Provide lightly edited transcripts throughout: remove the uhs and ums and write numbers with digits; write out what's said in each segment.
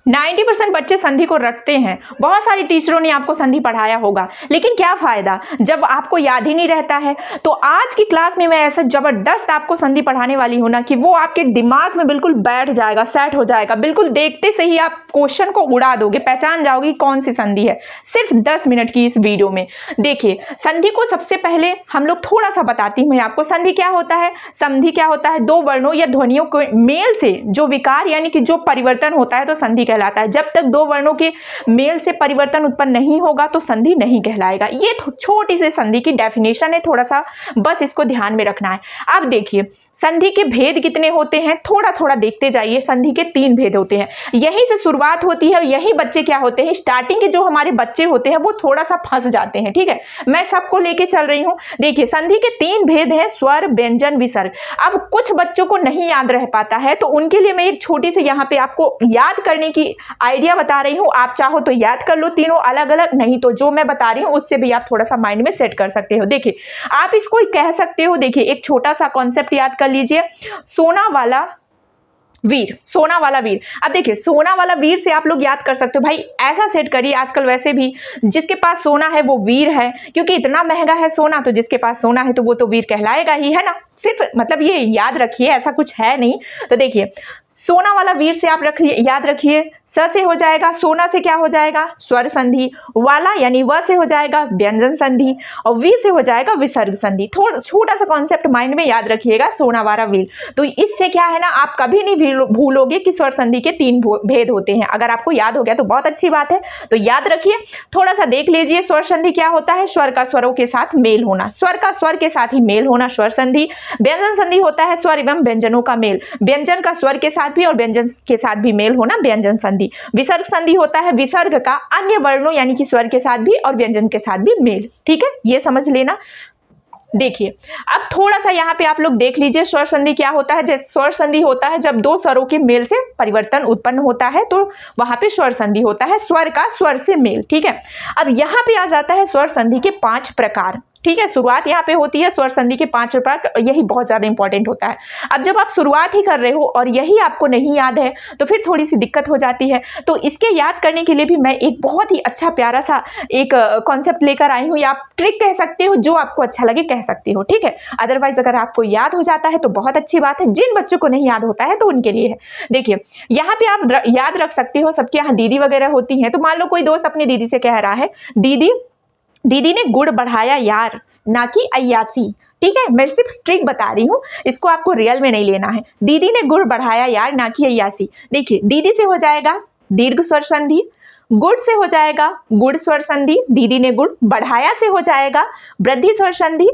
90% बच्चे संधि को रटते हैं। बहुत सारे टीचरों ने आपको संधि पढ़ाया होगा, लेकिन क्या फायदा जब आपको याद ही नहीं रहता है। तो आज की क्लास में मैं ऐसा जबरदस्त आपको संधि पढ़ाने वाली हूं ना कि वो आपके दिमाग में बिल्कुल बैठ जाएगा, सेट हो जाएगा। बिल्कुल देखते से ही आप क्वेश्चन को उड़ा दोगे, पहचान जाओगे कौन सी संधि है। सिर्फ 10 मिनट की इस वीडियो में देखिए। संधि को सबसे पहले हम लोग थोड़ा सा बताती हूँ आपको। संधि क्या होता है? संधि क्या होता है? दो वर्णों या ध्वनियों के मेल से जो विकार यानी कि जो परिवर्तन होता है तो संधि कहलाता है। जब तक दो वर्णों के मेल से परिवर्तन उत्पन्न नहीं होगा तो संधि नहीं कहलाएगा। ये छोटी सी संधि की डेफिनेशन है, थोड़ा सा बस इसको ध्यान में रखना है। अब देखिए संधि के भेद कितने होते हैं, थोड़ा थोड़ा देखते जाइए। संधि के 3 भेद होते हैं, यहीं से शुरुआत होती है। यही बच्चे क्या होते हैं, स्टार्टिंग के जो हमारे बच्चे होते हैं वो थोड़ा सा फंस जाते हैं। ठीक है, मैं सबको लेके चल रही हूँ। देखिए संधि के 3 भेद हैं, स्वर, व्यंजन, विसर्ग। अब कुछ बच्चों को नहीं याद रह पाता है तो उनके लिए मैं एक छोटी सी यहाँ पे आपको याद करने की आइडिया बता रही हूँ। आप चाहो तो याद कर लो तीनों अलग अलग, नहीं तो जो मैं बता रही हूँ उससे भी आप थोड़ा सा माइंड में सेट कर सकते हो। देखिए आप इसको कह सकते हो, देखिए एक छोटा सा कॉन्सेप्ट याद कर लीजिए, सोना वाला वीर। सोना वाला वीर। अब देखिए सोना वाला वीर से आप लोग याद कर सकते हो। भाई ऐसा सेट करिए, आजकल वैसे भी जिसके पास सोना है वो वीर है, क्योंकि इतना महंगा है सोना, तो जिसके पास सोना है तो वो तो वीर कहलाएगा ही, है ना। सिर्फ मतलब ये याद रखिए, ऐसा कुछ है नहीं। तो देखिए सोना वाला वीर से आप रखिए, याद रखिए स से हो जाएगा, सोना से क्या हो जाएगा, स्वर संधि, वाला यानी व से हो जाएगा व्यंजन संधि, और वी से हो जाएगा विसर्ग संधि। थोड़ा छोटा सा कॉन्सेप्ट माइंड में याद रखिएगा, सोना वाला वीर। तो इससे क्या है ना, आप कभी नहीं भूलोगे कि स्वर संधि के 3 भेद होते हैं। अगर आपको याद हो गया तो बहुत अच्छी बात है, तो याद रखिए। थोड़ा सा देख लीजिए, स्वर संधि क्या होता है, स्वर का स्वरों के साथ मेल होना, स्वर का स्वर के साथ ही मेल होना स्वर संधि। व्यंजन संधि होता है स्वर एवं व्यंजनों का मेल, व्यंजन का स्वर के साथ भी और व्यंजन के साथ भी मेल होना व्यंजन संधि। विसर्ग संधि होता है विसर्ग का अन्य वर्णों यानी कि स्वर के साथ भी और व्यंजन के साथ भी मेल। ठीक है, ये समझ लेना। देखिए अब थोड़ा सा यहाँ पे आप लोग देख लीजिए, स्वर संधि क्या होता है। जैसे स्वर संधि होता है जब दो स्वरों के मेल से परिवर्तन उत्पन्न होता है तो वहां पे स्वर संधि होता है, स्वर का स्वर से मेल। ठीक है, अब यहाँ पे आ जाता है स्वर संधि के 5 प्रकार। ठीक है, शुरुआत यहाँ पे होती है स्वर संधि के 5 प्रकार, यही बहुत ज्यादा इंपॉर्टेंट होता है। अब जब आप शुरुआत ही कर रहे हो और यही आपको नहीं याद है तो फिर थोड़ी सी दिक्कत हो जाती है। तो इसके याद करने के लिए भी मैं एक बहुत ही अच्छा प्यारा सा एक कॉन्सेप्ट लेकर आई हूँ, या आप ट्रिक कह सकते हो, जो आपको अच्छा लगे कह सकते हो। ठीक है, अदरवाइज अगर आपको याद हो जाता है तो बहुत अच्छी बात है, जिन बच्चों को नहीं याद होता है तो उनके लिए है। देखिए यहाँ पे आप याद रख सकते हो, सबके यहाँ दीदी वगैरह होती हैं, तो मान लो कोई दोस्त अपनी दीदी से कह रहा है, दीदी ने गुड़ बढ़ाया यार, ना कि अय्यासी। ठीक है, मैं सिर्फ ट्रिक बता रही हूँ, इसको आपको रियल में नहीं लेना है। दीदी ने गुड़ बढ़ाया यार, ना कि अय्यासी। देखिए दीदी से हो जाएगा दीर्घ स्वर संधि, गुड़ से हो जाएगा गुड़ स्वर संधि, दीदी ने गुड़ बढ़ाया से हो जाएगा वृद्धि स्वर संधि,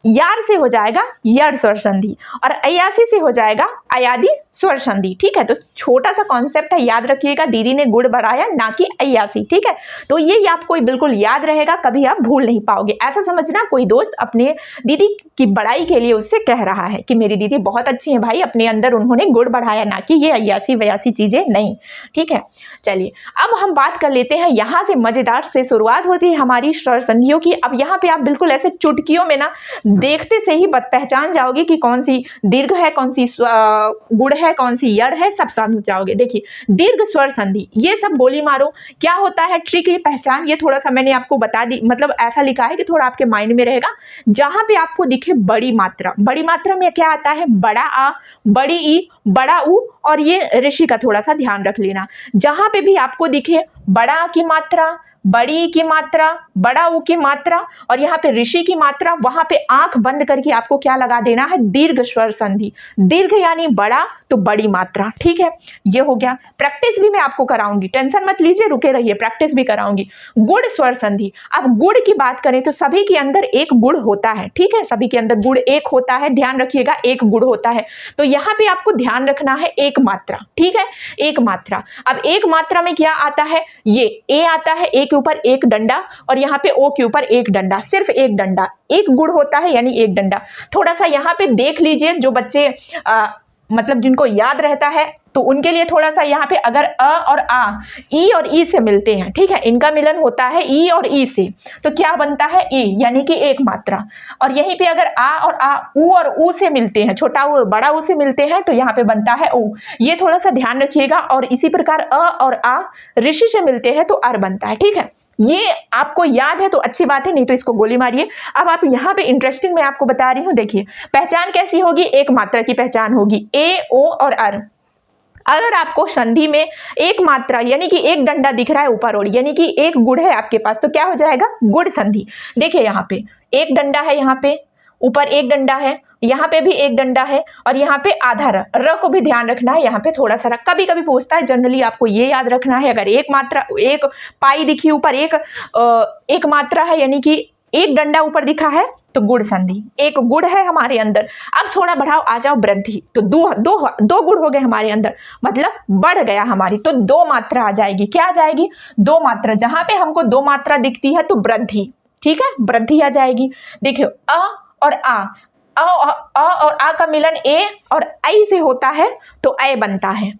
यार से हो जाएगा यड़ स्वर संधि, और अय्यासी से हो जाएगा अयादि स्वर संधि। ठीक है, तो छोटा सा कॉन्सेप्ट है, याद रखिएगा, दीदी ने गुड़ बढ़ाया ना कि अय्यासी। ठीक है, तो ये आपको बिल्कुल याद रहेगा, कभी आप भूल नहीं पाओगे। ऐसा समझना कोई दोस्त अपने दीदी की बड़ाई के लिए उससे कह रहा है कि मेरी दीदी बहुत अच्छी है भाई, अपने अंदर उन्होंने गुड़ बढ़ाया, ना कि ये अय्यासी वयासी चीजें नहीं। ठीक है, चलिए अब हम बात कर लेते हैं, यहाँ से मजेदार से शुरुआत होती है हमारी स्वर संधियों की। अब यहाँ पे आप बिल्कुल ऐसे चुटकियों में ना देखते से ही पहचान जाओगे कि कौन सी दीर्घ है, कौन सी गुड़ है, कौन सी यड़ है, सब समझ जाओगे। देखिए दीर्घ स्वर संधि, ये सब गोली मारो। क्या होता है ट्रिक, ये पहचान, ये थोड़ा सा मैंने आपको बता दी, मतलब ऐसा लिखा है कि थोड़ा आपके माइंड में रहेगा। जहां पे आपको दिखे बड़ी मात्रा, बड़ी मात्रा में क्या आता है, बड़ा आ, बड़ी ई, बड़ा उ, और ये ऋषि का थोड़ा सा ध्यान रख लेना। जहां पे भी आपको दिखे बड़ा आ की मात्रा, बड़ी की मात्रा, बड़ा ऊ की मात्रा और यहाँ पे ऋषि की मात्रा, वहां पे आंख बंद करके आपको क्या लगा देना है, दीर्घ स्वर संधि। दीर्घ यानी बड़ा तो बड़ी मात्रा। ठीक है, ये हो गया। प्रैक्टिस भी मैं आपको कराऊंगी, टेंशन मत लीजिए, रुके रहिए, प्रैक्टिस भी कराऊंगी। गुड़ स्वर संधि, अब गुड़ की बात करें तो सभी के अंदर एक गुड़ होता है। ठीक है, सभी के अंदर गुड़ एक होता है, ध्यान रखिएगा, एक गुड़ होता है। तो यहाँ पे आपको ध्यान रखना है एक मात्रा। ठीक है, एक मात्रा। अब एक मात्रा में क्या आता है, ये ए आता है, ए के ऊपर एक डंडा, और यहाँ पे ओ के ऊपर एक डंडा, सिर्फ एक डंडा, एक गुड़ होता है यानी एक डंडा। थोड़ा सा यहाँ पे देख लीजिए, जो बच्चे मतलब जिनको याद रहता है तो उनके लिए थोड़ा सा यहाँ पे अगर अ और आ, ई और ई से मिलते हैं, ठीक है, इनका मिलन होता है ई और ई से, तो क्या बनता है ई, यानी कि एक मात्रा। और यहीं पे अगर आ और आ ऊ और ऊ से मिलते हैं, छोटा ऊ और बड़ा ऊ से मिलते हैं, तो यहाँ पे बनता है ऊ। ये थोड़ा सा ध्यान रखिएगा। और इसी प्रकार अ और आ ऋषि से मिलते हैं तो अर बनता है, ठीक है। ये आपको याद है तो अच्छी बात है, नहीं तो इसको गोली मारिए। अब आप यहाँ पे इंटरेस्टिंग मैं आपको बता रही हूँ, देखिए पहचान कैसी होगी, एक मात्रा की पहचान होगी, ए ओ और अर। अगर आपको संधि में एक मात्रा यानी कि एक डंडा दिख रहा है ऊपर और, यानी कि एक गुण है आपके पास, तो क्या हो जाएगा, गुण संधि। देखिए यहाँ पे एक डंडा है, यहाँ पे ऊपर एक डंडा है, यहाँ पे भी एक डंडा है, और यहाँ पे आधा र को भी ध्यान रखना है, यहाँ पे थोड़ा सा कभी कभी पूछता है, जनरली आपको ये याद रखना है, अगर एक मात्रा, एक पाई दिखी ऊपर, एक मात्रा है यानी कि एक डंडा ऊपर दिखा है तो गुण संधि, एक गुण है हमारे अंदर। अब थोड़ा बढ़ाओ, आ जाओ वृद्धि, तो दो गुण हो गए हमारे अंदर, मतलब बढ़ गया हमारी, तो दो मात्रा आ जाएगी। क्या आ जाएगी, दो मात्रा। जहां पे हमको दो मात्रा दिखती है तो वृद्धि, ठीक है, वृद्धि आ जाएगी। देखियो अ और आ, और आ का मिलन ए और आई से होता है तो ए बनता है।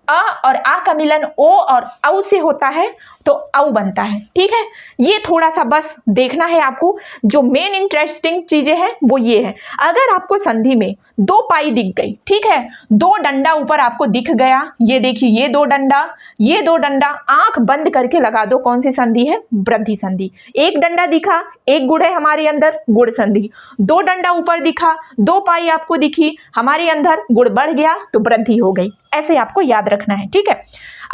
अ और आ का मिलन ओ और औ से होता है तो औ बनता है, ठीक है। ये थोड़ा सा बस देखना है आपको। जो मेन इंटरेस्टिंग चीजें हैं वो ये है, अगर आपको संधि में दो पाई दिख गई, ठीक है, दो डंडा ऊपर आपको दिख गया, ये देखिए ये दो डंडा, आंख बंद करके लगा दो, कौन सी संधि है, वृद्धि संधि। एक डंडा दिखा, एक गुण है हमारे अंदर, गुण संधि। दो डंडा ऊपर दिखा, दो पाई आपको दिखी, हमारे अंदर गुण बढ़ गया तो वृद्धि हो गई। ऐसे आपको याद रखना है, ठीक है।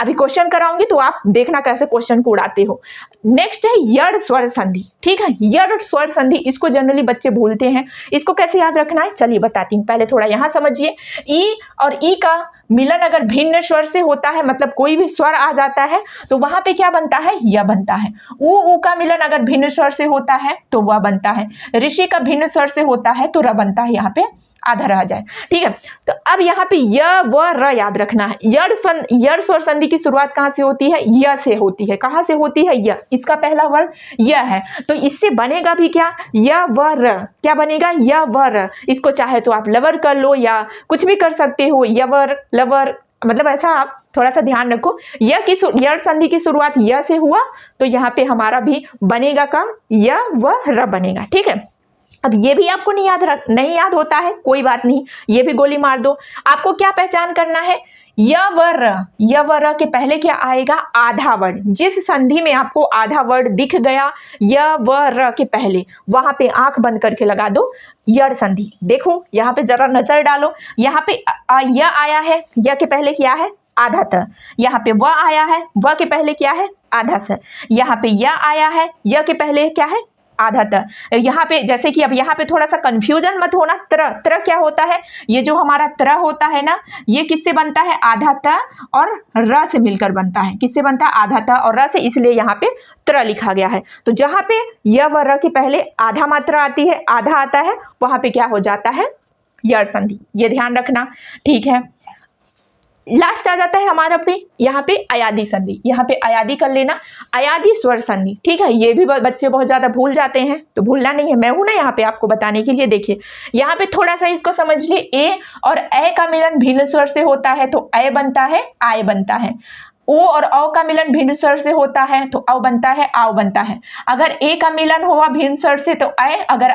अभी क्वेश्चन कराऊंगी तो आप देखना कैसे क्वेश्चन को उड़ाते हो। नेक्स्ट है यड़ स्वर संधि, ठीक है। यड़ स्वर संधि, इसको जनरली बच्चे भूलते हैं, इसको कैसे याद रखना है चलिए बताती हूँ। पहले थोड़ा यहाँ समझिए, ई और ई का मिलन अगर भिन्न स्वर से होता है, मतलब कोई भी स्वर आ जाता है तो वहां पे क्या बनता है, य बनता है। ऊ का मिलन अगर भिन्न स्वर से होता है तो वह बनता है। ऋषि का भिन्न स्वर से होता है तो र बनता है, यहाँ पे आधा रह जाए, ठीक है। तो अब यहाँ पे य व र याद रखना है। यड़ स्वर संधि की शुरुआत कहाँ से होती है, य से होती है। कहाँ से होती है, य, इसका पहला वर्ण य है, तो इससे बनेगा भी क्या, य व र। क्या बनेगा, य व र। इसको चाहे तो आप लवर कर लो या कुछ भी कर सकते हो, यवर लवर, मतलब ऐसा आप थोड़ा सा ध्यान रखो। यड़ संधि की शुरुआत य से हुआ तो यहाँ पे हमारा भी बनेगा काम य व र बनेगा, ठीक है। अब ये भी आपको नहीं याद होता है, कोई बात नहीं, ये भी गोली मार दो। आपको क्या पहचान करना है, य व र के पहले क्या आएगा, आधा वर्ड। जिस संधि में आपको आधा वर्ड दिख गया य व र के पहले, वहां पे आंख बंद करके लगा दो यड़ संधि। देखो यहाँ पे जरा नजर डालो, यहाँ पे य आया है, य के पहले क्या है, आधा त। यहाँ पे व आया है, व के पहले क्या है, आधा स। यहाँ पे य आया है, य के पहले क्या है, आधा त। यहाँ पे जैसे कि अब यहाँ पे थोड़ा सा कंफ्यूजन मत होना, त्र क्या होता है, ये जो हमारा त्र होता है ना, ये किससे बनता है, आधा त और र से मिलकर बनता है। किससे बनता है, आधा त और र से, इसलिए यहाँ पे त्र लिखा गया है। तो जहाँ पे य व र के पहले आधा मात्रा आती है, आधा आता है, वहां पे क्या हो जाता है, यड़ संधि। ये ध्यान रखना, ठीक है। लास्ट आ जाता है हमारा पे यहाँ पे अयादी संधि। यहाँ पे अयादी कर लेना, अयादी स्वर संधि, ठीक है। ये भी बच्चे बहुत ज्यादा भूल जाते हैं, तो भूलना नहीं है, मैं हूं ना यहाँ पे आपको बताने के लिए। देखिए यहाँ पे थोड़ा सा इसको समझ लिए, ए और ए का मिलन भिन्न स्वर से होता है तो ए बनता है, आय बनता है। ओ और औ का मिलन भिन्न स्वर से होता है तो औ बनता है, आव बनता है। अगर ए का मिलन हुआ भिन्न स्वर से तो अय, अगर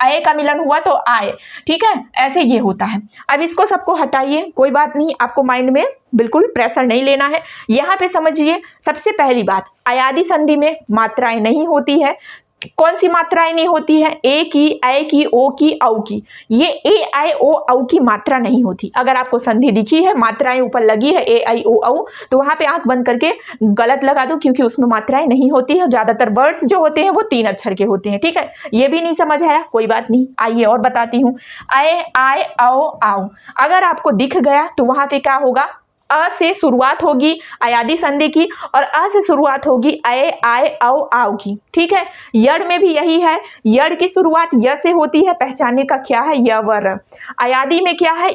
ए का मिलन हुआ तो आय, ठीक है। ऐसे ये होता है। अब इसको सबको हटाइए, कोई बात नहीं, आपको माइंड में बिल्कुल प्रेशर नहीं लेना है। यहाँ पे समझिए, सबसे पहली बात, अयादी संधि में मात्राएं नहीं होती है। कौन सी मात्राएं नहीं होती है, ए की, ऐ की, ओ की, औ की। ये ए ऐ ओ औ की मात्रा नहीं होती। अगर आपको संधि दिखी है, मात्राएं ऊपर लगी है ए ऐ ओ औ, तो वहां पे आंख बंद करके गलत लगा दो, क्योंकि उसमें मात्राएं नहीं होती है। ज्यादातर वर्ड्स जो होते हैं वो 3 अक्षर के होते हैं, ठीक है। ये भी नहीं समझ आया, कोई बात नहीं, आइए और बताती हूँ। ऐ आय औ आव, अगर आपको दिख गया तो वहां पे क्या होगा, अ से शुरुआत होगी अयादी संधि की, और अ से शुरुआत होगी ऐ आय औ आव की, ठीक है। यड़ में भी यही है, यड़ की शुरुआत य से होती है, पहचानने का क्या है, य व र। अयादी में क्या है,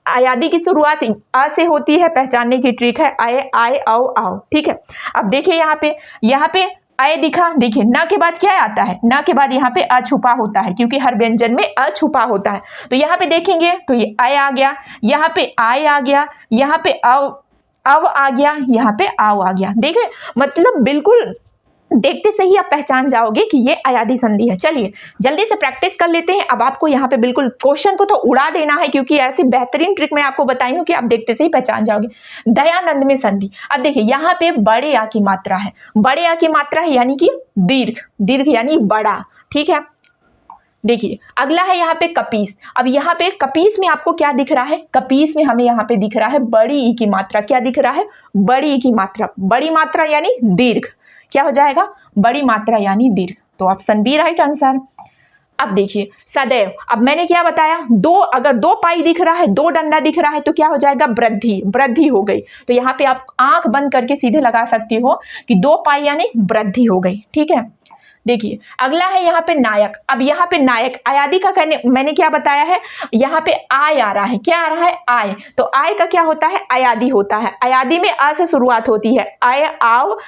अयादी की शुरुआत अ से होती है, पहचानने की ट्रिक है ऐ आय औ आव, ठीक है। अब देखिए यहाँ पे अय दिखा, देखिए न के बाद क्या आता है, न के बाद यहाँ पे अ छुपा होता है, क्योंकि हर व्यंजन में अ छुपा होता है। तो यहाँ पे देखेंगे तो ये अय आ गया, यहाँ पे आय आ गया, यहाँ पे अव आ गया, यहाँ पे आओ आ गया। देखिए मतलब बिल्कुल देखते से ही आप पहचान जाओगे कि ये अयादी संधि है। चलिए जल्दी से प्रैक्टिस कर लेते हैं। अब आपको यहाँ पे बिल्कुल क्वेश्चन को तो उड़ा देना है, क्योंकि ऐसी बेहतरीन ट्रिक मैं आपको बताई हूँ कि आप देखते से ही पहचान जाओगे। दयानंद में संधि। अब देखिए यहाँ पे बड़े आ की मात्रा है, बड़े आ की मात्रा है यानी कि दीर्घ, दीर्घ यानी बड़ा, ठीक है। देखिए अगला है यहाँ पे कपीस। अब यहाँ पे कपीस में आपको क्या दिख रहा है, कपीस में हमें यहाँ पे दिख रहा है बड़ी ई की मात्रा। क्या दिख रहा है, बड़ी ई की मात्रा, बड़ी मात्रा यानी दीर्घ। क्या हो जाएगा, बड़ी मात्रा यानी दीर्घ। तो ऑप्शन बी राइट आंसर। अब देखिए सदैव, अब मैंने क्या बताया, दो, अगर दो पाई दिख रहा है, दो डंडा दिख रहा है तो क्या हो जाएगा, वृद्धि, वृद्धि हो गई। तो यहाँ पे आप आंख बंद करके सीधे लगा सकती हो कि दो पाई यानी वृद्धि हो गई, ठीक है। देखिए अगला है यहाँ पे नायक। अब यहाँ पे नायक अयादी का करने मैंने क्या बताया है, यहाँ पे आय आ रहा है, क्या आ रहा है, आय। तो आय का क्या होता है, अयादी होता है। अयादी में अ से शुरुआत होती है, आय आओ,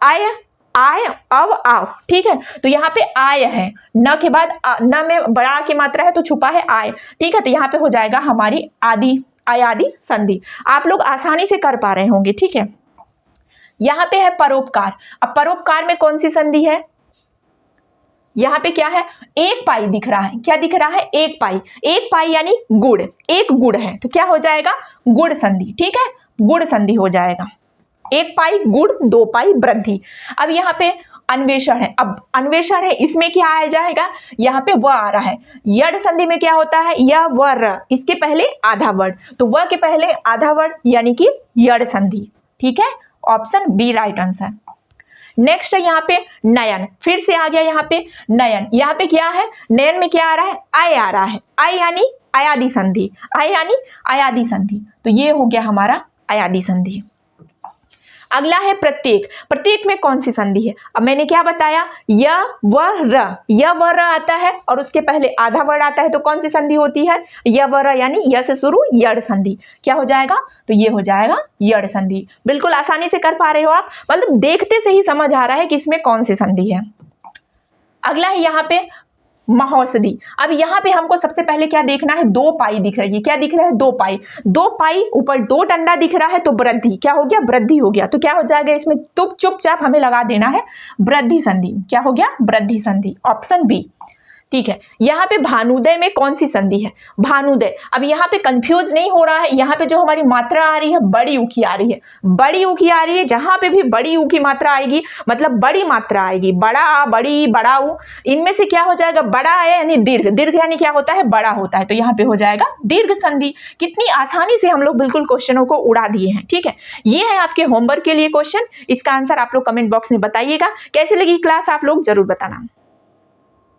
आय आय अब आओ, ठीक है। तो यहाँ पे आय है, न के बाद न में बड़ा की मात्रा है तो छुपा है आय, ठीक है। तो यहाँ पे हो जाएगा हमारी आदि अयादी संधि। आप लोग आसानी से कर पा रहे होंगे, ठीक है। यहाँ पे है परोपकार। अब परोपकार में कौन सी संधि है, यहाँ पे क्या है, एक पाई दिख रहा है। क्या दिख रहा है, एक पाई, एक पाई यानी गुड़, एक गुड़ है तो क्या हो जाएगा, गुड़ संधि, ठीक है, गुड़ संधि हो जाएगा। एक पाई गुड़, दो पाई वृद्धि। अब यहाँ पे अन्वेषण है। अब अन्वेषण है, इसमें क्या आ जाएगा, यहाँ पे व आ रहा है। यड संधि में क्या होता है, य व र, इसके पहले आधा वर्ड, तो व के पहले आधा वर्ड यानी कि यड संधि, ठीक है। Option B right answer. Next है यहाँ पे नयन, फिर से आ गया यहाँ पे नयन। यहाँ पे क्या है, नयन में क्या आ रहा है, आय आ रहा है, आय यानी अयादी संधि, आय यानी अयादी संधि। तो ये हो गया हमारा अयादी संधि। अगला है प्रत्येक। प्रत्येक में कौन सी संधि है, अब मैंने क्या बताया, य व र, य व र आता है और उसके पहले आधा वर्ड आता है तो कौन सी संधि होती है, य व र यानी य से शुरू यड़ संधि। क्या हो जाएगा, तो ये हो जाएगा यड़ संधि। बिल्कुल आसानी से कर पा रहे हो आप, मतलब देखते से ही समझ आ रहा है कि इसमें कौन सी संधि है। अगला है यहाँ पे महौषधि। अब यहाँ पे हमको सबसे पहले क्या देखना है, दो पाई दिख रही है। क्या दिख रहा है, दो पाई, दो पाई ऊपर दो डंडा दिख रहा है तो वृद्धि, क्या हो गया, वृद्धि हो गया। तो क्या हो जाएगा इसमें, तो चुपचाप हमें लगा देना है वृद्धि संधि। क्या हो गया, वृद्धि संधि, ऑप्शन बी, ठीक है। यहाँ पे भानुदय में कौन सी संधि है, भानुदय। अब यहाँ पे कंफ्यूज नहीं हो रहा है, यहाँ पे जो हमारी मात्रा आ रही है बड़ी ऊ की आ रही है, बड़ी ऊ की आ रही है। जहाँ पे भी बड़ी ऊ की मात्रा आएगी मतलब बड़ी मात्रा आएगी, बड़ा आ, बड़ी, बड़ा ऊ, इनमें से क्या हो जाएगा, बड़ा है यानी दीर्घ, दीर्घ यानी क्या होता है, बड़ा होता है। तो यहाँ पे हो जाएगा दीर्घ संधि। कितनी आसानी से हम लोग बिल्कुल क्वेश्चनों को उड़ा दिए हैं, ठीक है। ये है आपके होमवर्क के लिए क्वेश्चन, इसका आंसर आप लोग कमेंट बॉक्स में बताइएगा। कैसी लगी क्लास आप लोग जरूर बताना।